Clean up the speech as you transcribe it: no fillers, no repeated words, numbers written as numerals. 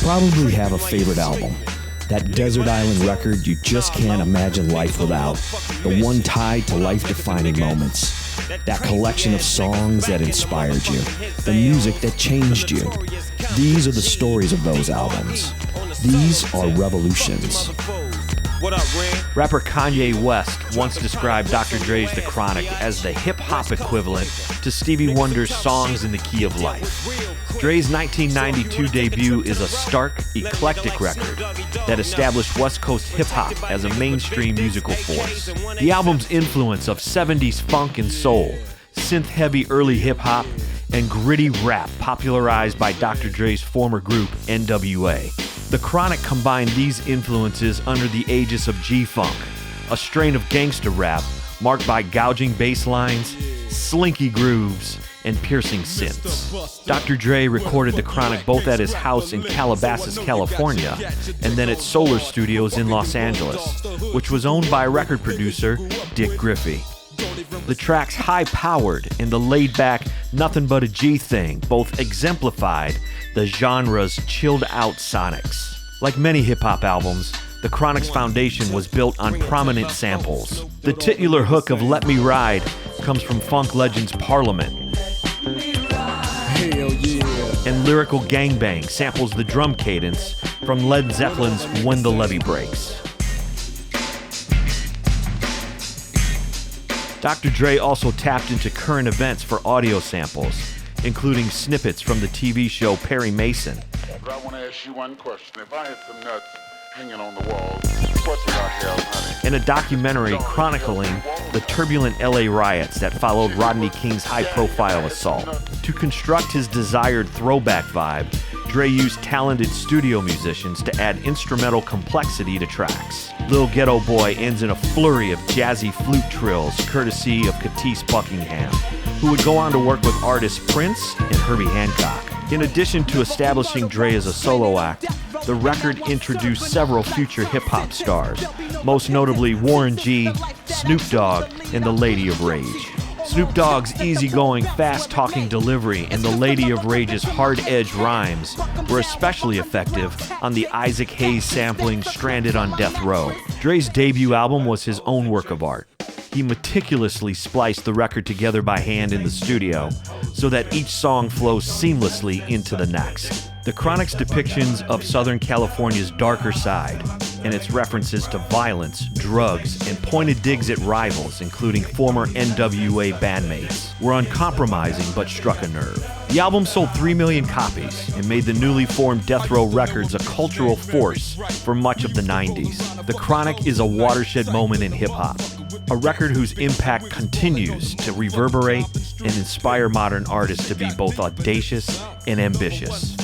probably have a favorite album. That desert island record you just can't imagine life without. The one tied to life-defining moments. That collection of songs that inspired you. The music that changed you. These are the stories of those albums. These are revolutions. Rapper Kanye West once described Dr. Dre's The Chronic as the hip-hop equivalent to Stevie Wonder's Songs in the Key of Life. Dre's 1992 debut is a stark, eclectic record that established West Coast hip-hop as a mainstream musical force. The album's influence of 70s funk and soul, synth-heavy early hip-hop, and gritty rap popularized by Dr. Dre's former group, NWA. The Chronic combined these influences under the aegis of G-Funk, a strain of gangsta rap marked by gouging bass lines, slinky grooves, and piercing synths. Dr. Dre recorded The Chronic both at his house in Calabasas, California, and then at Solar Studios in Los Angeles, which was owned by record producer Dick Griffey. The track's high-powered and the laid-back nothing but a G thing both exemplified the genre's chilled-out sonics. Like many hip-hop albums, The Chronic's foundation was built on prominent samples. The titular hook of Let Me Ride comes from funk legends Parliament. Hell yeah. And lyrical gangbang samples the drum cadence from Led Zeppelin's When the Levee Breaks. Dr. Dre also tapped into current events for audio samples, including snippets from the TV show Perry Mason. But I want to ask you one question. If I had some nuts hanging on the wall, what would I have, honey? And a documentary chronicling the turbulent LA riots that followed Rodney King's high-profile assault. To construct his desired throwback vibe, Dre used talented studio musicians to add instrumental complexity to tracks. Lil Ghetto Boy ends in a flurry of jazzy flute trills courtesy of Catisse Buckingham, who would go on to work with artists Prince and Herbie Hancock. In addition to establishing Dre as a solo act, the record introduced several future hip-hop stars, most notably Warren G, Snoop Dogg, and the Lady of Rage. Snoop Dogg's easygoing, fast-talking delivery and the Lady of Rage's hard-edged rhymes were especially effective on the Isaac Hayes sampling Stranded on Death Row. Dre's debut album was his own work of art. He meticulously spliced the record together by hand in the studio so that each song flows seamlessly into the next. The Chronic's depictions of Southern California's darker side and its references to violence, drugs, and pointed digs at rivals, including former NWA bandmates, were uncompromising but struck a nerve. The album sold 3 million copies and made the newly formed Death Row Records a cultural force for much of the 90s. The Chronic is a watershed moment in hip-hop, a record whose impact continues to reverberate and inspire modern artists to be both audacious and ambitious.